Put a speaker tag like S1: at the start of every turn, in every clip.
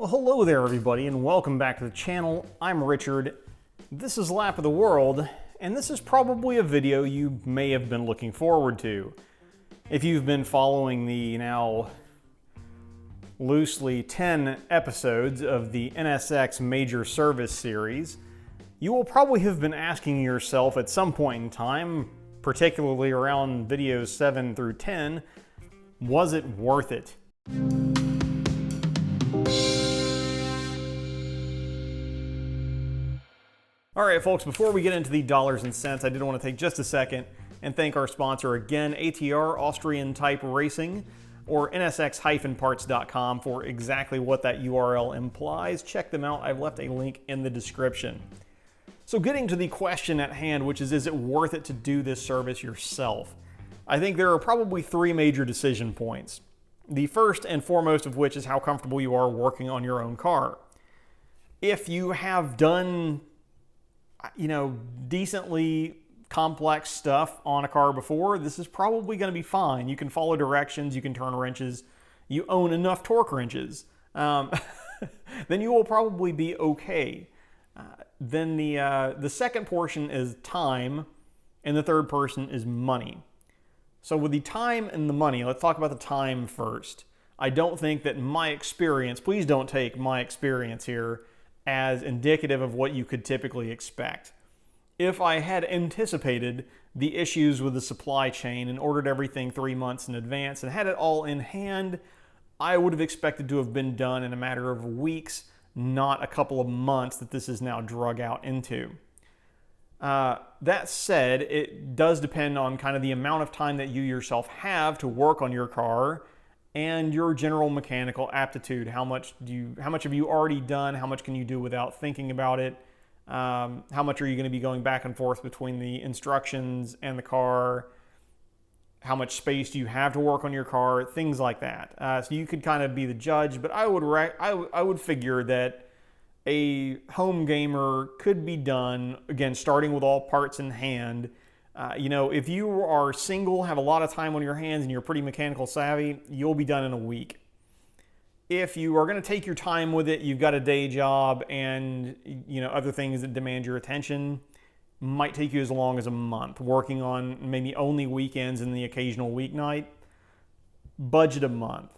S1: Well, hello there everybody and welcome back to the channel. I'm Richard. This is Lap of the World, and this is probably a video you may have been looking forward to. If you've been following the now loosely 10 episodes of the NSX Major Service Series, you will probably have been asking yourself at some point in time, particularly around videos 7 through 10, was it worth it? All right, folks, before we get into the dollars and cents, I did want to take just a second and thank our sponsor again, ATR, Austrian Type Racing, or nsx-parts.com for exactly what that URL implies. Check them out. I've left a link in the description. So getting to the question at hand, which is it worth it to do this service yourself? I think there are probably three major decision points. The first and foremost of which is how comfortable you are working on your own car. If you have done decently complex stuff on a car before, this is probably going to be fine. You can follow directions, you can turn wrenches, you own enough torque wrenches, then you will probably be okay. Then the second portion is time, and the third portion is money. So with the time and the money, let's talk about the time first. I don't think that my experience, please don't take my experience here as indicative of what you could typically expect. If I had anticipated the issues with the supply chain and ordered everything 3 months in advance and had it all in hand, I would have expected to have been done in a matter of weeks, not a couple of months that this is now drug out into. That said, it does depend on kind of the amount of time that you yourself have to work on your car and your general mechanical aptitude. How much have you already done? How much can you do without thinking about it? How much are you going to be going back and forth between the instructions and the car? How much space do you have to work on your car? Things like that. So you could kind of be the judge, but I would figure that a home gamer could be done, again, starting with all parts in hand. If you are single, have a lot of time on your hands, and you're pretty mechanical savvy, you'll be done in a week. If you are going to take your time with it, you've got a day job and other things that demand your attention, might take you as long as a month, working on maybe only weekends and the occasional weeknight. Budget a month.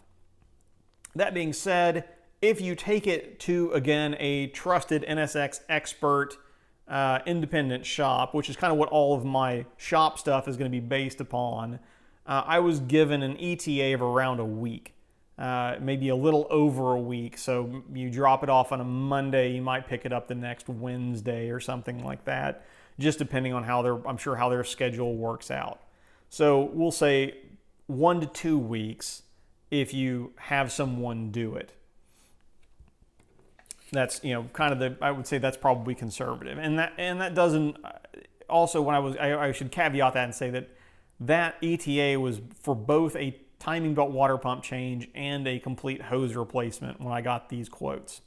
S1: That being said, if you take it to, again, a trusted NSX expert, independent shop, which is kind of what all of my shop stuff is going to be based upon, I was given an ETA of around a week, maybe a little over a week. So you drop it off on a Monday, you might pick it up the next Wednesday or something like that, just depending on how their schedule works out. So we'll say 1 to 2 weeks if you have someone do it. That's I would say that's probably conservative, and that doesn't. Also, I should caveat that and say that ETA was for both a timing belt water pump change and a complete hose replacement when I got these quotes.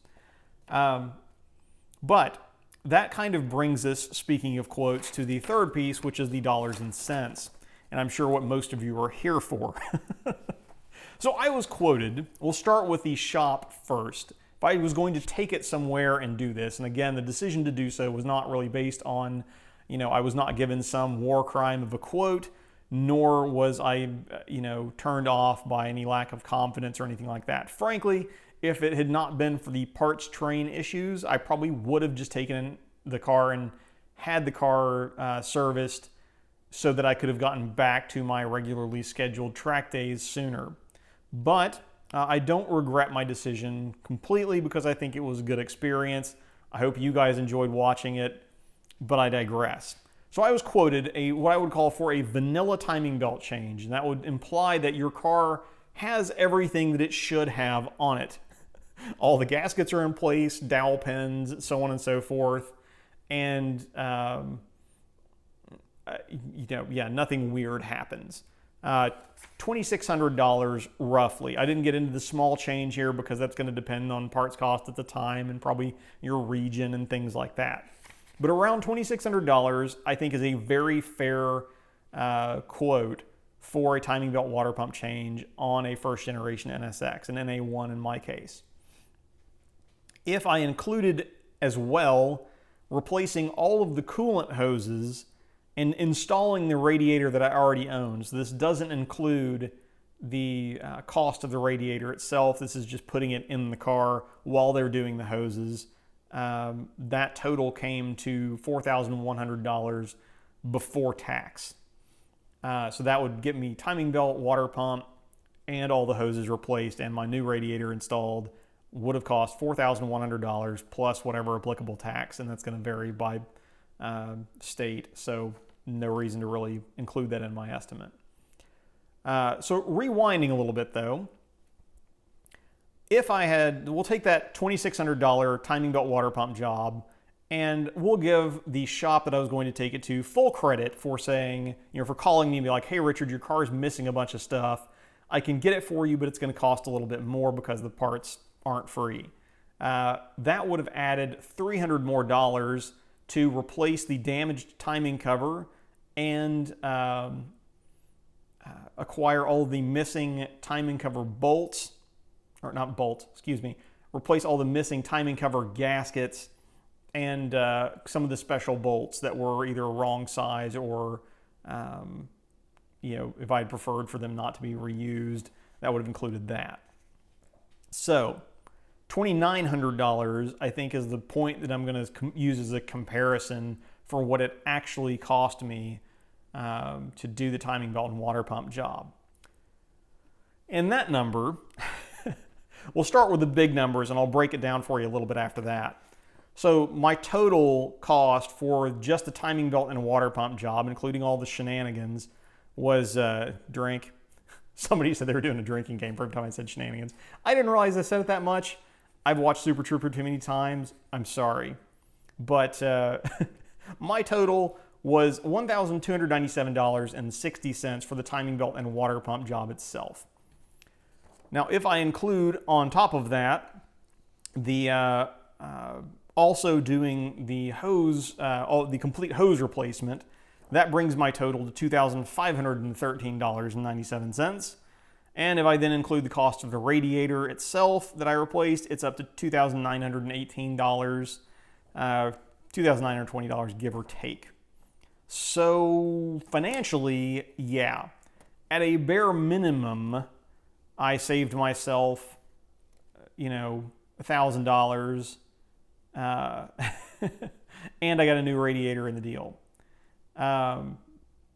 S1: But that kind of brings us, speaking of quotes, to the third piece, which is the dollars and cents, and I'm sure what most of you are here for. So I was quoted. We'll start with the shop first. If I was going to take it somewhere and do this, and again, the decision to do so was not really based on, I was not given some war crime of a quote, nor was I, turned off by any lack of confidence or anything like that. Frankly, if it had not been for the parts train issues, I probably would have just taken the car and had the car serviced so that I could have gotten back to my regularly scheduled track days sooner. But I don't regret my decision completely because I think it was a good experience. I hope you guys enjoyed watching it, but I digress. So I was quoted what I would call for a vanilla timing belt change, and that would imply that your car has everything that it should have on it. All the gaskets are in place, dowel pins, so on and so forth, and nothing weird happens. $2,600 roughly. I didn't get into the small change here because that's going to depend on parts cost at the time and probably your region and things like that. But around $2,600 I think is a very fair quote for a timing belt water pump change on a first generation NSX, an NA1 in my case. if I included as well replacing all of the coolant hoses and installing the radiator that I already own. So this doesn't include the cost of the radiator itself. This is just putting it in the car while they're doing the hoses. That total came to $4,100 before tax. So that would get me timing belt, water pump, and all the hoses replaced, and my new radiator installed. Would have cost $4,100 plus whatever applicable tax, and that's going to vary by state, so no reason to really include that in my estimate. So rewinding a little bit though, we'll take that $2,600 timing belt water pump job, and we'll give the shop that I was going to take it to full credit for saying, for calling me and be like, hey Richard, your car's missing a bunch of stuff. I can get it for you, but it's going to cost a little bit more because the parts aren't free. That would have added $300 more to replace the damaged timing cover and acquire all the missing timing cover bolts, or not bolts, excuse me, replace all the missing timing cover gaskets and some of the special bolts that were either wrong size or, if I had preferred for them not to be reused, that would have included that. So $2,900, I think, is the point that I'm going to use as a comparison for what it actually cost me to do the timing belt and water pump job. And that number, we'll start with the big numbers and I'll break it down for you a little bit after that. So my total cost for just the timing belt and water pump job, including all the shenanigans, was drink. Somebody said they were doing a drinking game for every time I said shenanigans. I didn't realize I said it that much. I've watched Super Trooper too many times. I'm sorry. But my total was $1,297.60 for the timing belt and water pump job itself. Now, if I include on top of that the also doing the hose, the complete hose replacement, that brings my total to $2,513.97. And if I then include the cost of the radiator itself that I replaced, it's up to $2,918, $2,920 give or take. So financially, yeah, at a bare minimum, I saved myself, $1,000, and I got a new radiator in the deal.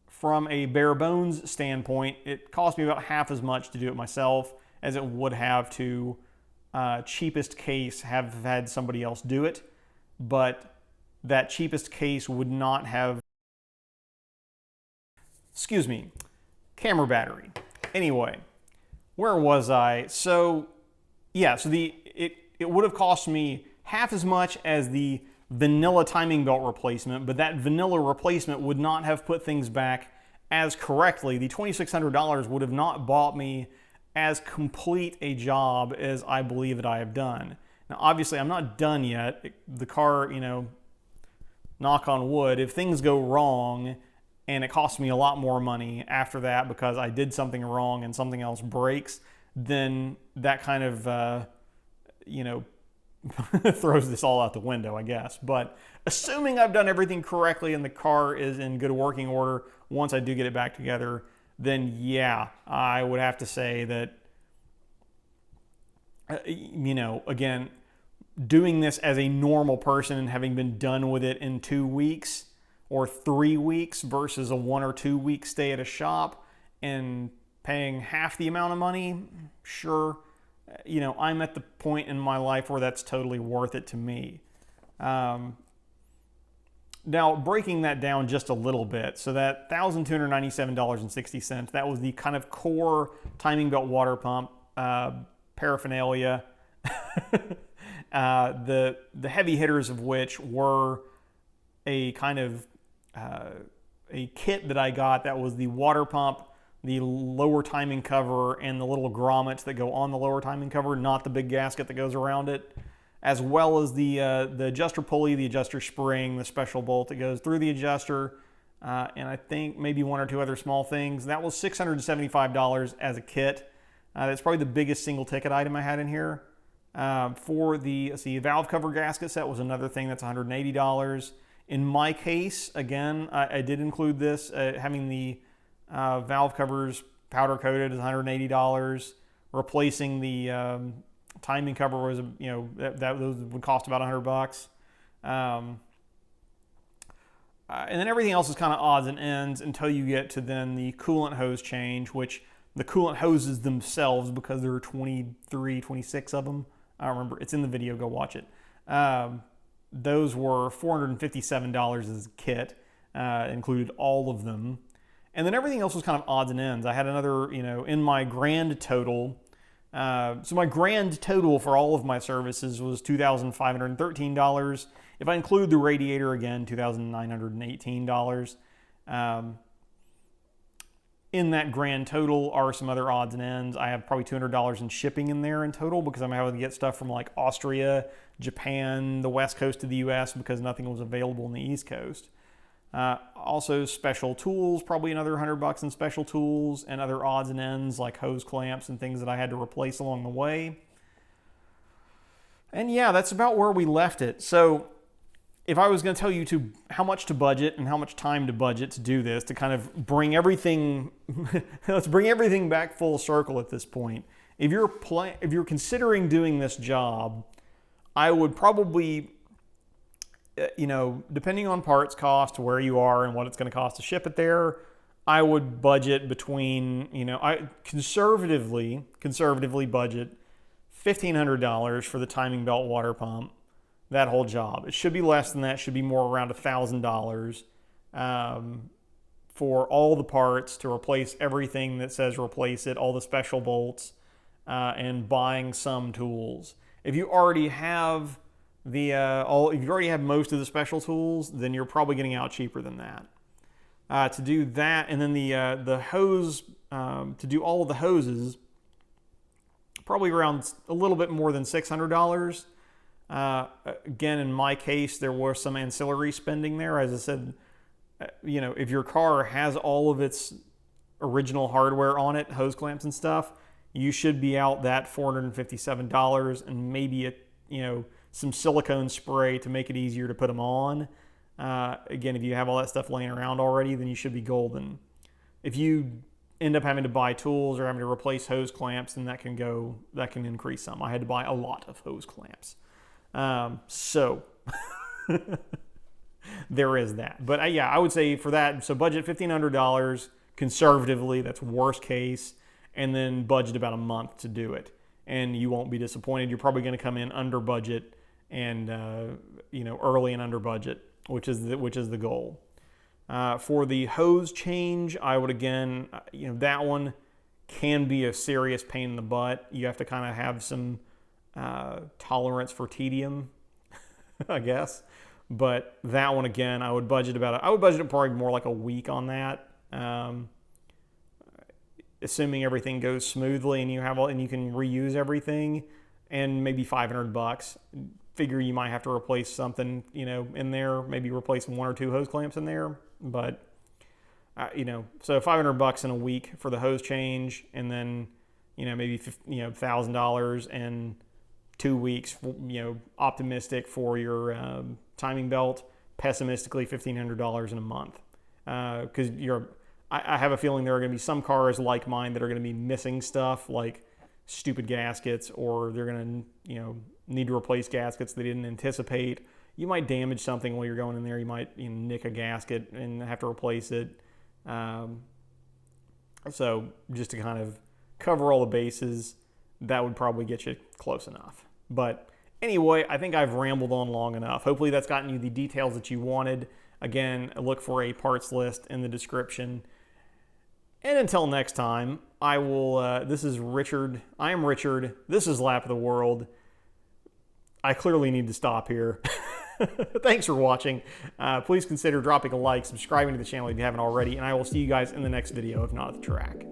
S1: From a bare bones standpoint, it cost me about half as much to do it myself as it would have to cheapest case have had somebody else do it, but that cheapest case would not have, camera battery. Anyway, where was I? So yeah, so it would have cost me half as much as the vanilla timing belt replacement, but that vanilla replacement would not have put things back as correctly. The $2,600 would have not bought me as complete a job as I believe that I have done. Now, obviously, I'm not done yet. The car, knock on wood, if things go wrong and it costs me a lot more money after that because I did something wrong and something else breaks, then that kind of, throws this all out the window, I guess. But assuming I've done everything correctly and the car is in good working order once I do get it back together, then yeah, I would have to say that, again, doing this as a normal person and having been done with it in 2 weeks or 3 weeks versus a 1 or 2 week stay at a shop and paying half the amount of money, sure. I'm at the point in my life where that's totally worth it to me. Now, breaking that down just a little bit, so that $1,297.60, that was the kind of core timing belt water pump paraphernalia. The heavy hitters of which were a kind of a kit that I got that was the water pump, the lower timing cover, and the little grommets that go on the lower timing cover, not the big gasket that goes around it, as well as the adjuster pulley, the adjuster spring, the special bolt that goes through the adjuster, and I think maybe 1 or 2 other small things. That was $675 as a kit. That's probably the biggest single ticket item I had in here. For the, let's see, valve cover gasket set was another thing that's $180. In my case, again, I did include this. Having the valve covers powder coated is $180. Replacing the timing cover was, those would cost about $100. And then everything else is kind of odds and ends until you get to then the coolant hose change, which the coolant hoses themselves, because there are 23, 26 of them. I don't remember. It's in the video. Go watch it. Those were $457 as a kit. Included all of them. And then everything else was kind of odds and ends. I had another, in my grand total. So my grand total for all of my services was $2,513. If I include the radiator, again, $2,918. In that grand total are some other odds and ends. I have probably $200 in shipping in there in total, because I'm having to get stuff from like Austria, Japan, the west coast of the US, because nothing was available on the east coast. Also special tools, probably another $100 in special tools, and other odds and ends like hose clamps and things that I had to replace along the way. And yeah, that's about where we left it. So if I was going to tell you how much to budget and how much time to budget to do this, to kind of bring everything, let's bring everything back full circle at this point. If you're considering doing this job, I would probably, depending on parts cost, where you are and what it's going to cost to ship it there, I would budget between, I conservatively budget $1,500 for the timing belt water pump. That whole job. It should be less than that. It should be more around $1,000 for all the parts, to replace everything that says replace it, all the special bolts, and buying some tools. If you already have if you already have most of the special tools, then you're probably getting out cheaper than that. To do that, and then the hose, to do all of the hoses, probably around a little bit more than $600. Again, in my case, there was some ancillary spending there. As I said, if your car has all of its original hardware on it, hose clamps and stuff, you should be out that $457, and maybe some silicone spray to make it easier to put them on. Again, if you have all that stuff laying around already, then you should be golden. If you end up having to buy tools or having to replace hose clamps, then that can increase some. I had to buy a lot of hose clamps. So there is that. But yeah, I would say for that, so budget $1,500 conservatively, that's worst case, and then budget about a month to do it. And you won't be disappointed. You're probably going to come in under budget and, early and under budget, which is the goal. For the hose change, I would again, that one can be a serious pain in the butt. You have to kind of have some tolerance for tedium, I guess. But that one again, I would budget probably more like a week on that. Assuming everything goes smoothly and you can reuse everything, and maybe $500. Figure you might have to replace something, in there, maybe replace 1 or 2 hose clamps in there. But so $500 in a week for the hose change, and then maybe $1,000 and 2 weeks, optimistic for your timing belt, pessimistically $1,500 in a month. Because I have a feeling there are going to be some cars like mine that are going to be missing stuff like stupid gaskets, or they're going to need to replace gaskets they didn't anticipate. You might damage something while you're going in there. You might nick a gasket and have to replace it. So just to kind of cover all the bases, that would probably get you close enough. But anyway, I think I've rambled on long enough. Hopefully that's gotten you the details that you wanted. Again, look for a parts list in the description. And until next time, this is Richard. I am Richard. This is Lap of the World. I clearly need to stop here. Thanks for watching. Please consider dropping a like, subscribing to the channel if you haven't already, and I will see you guys in the next video, if not at the track.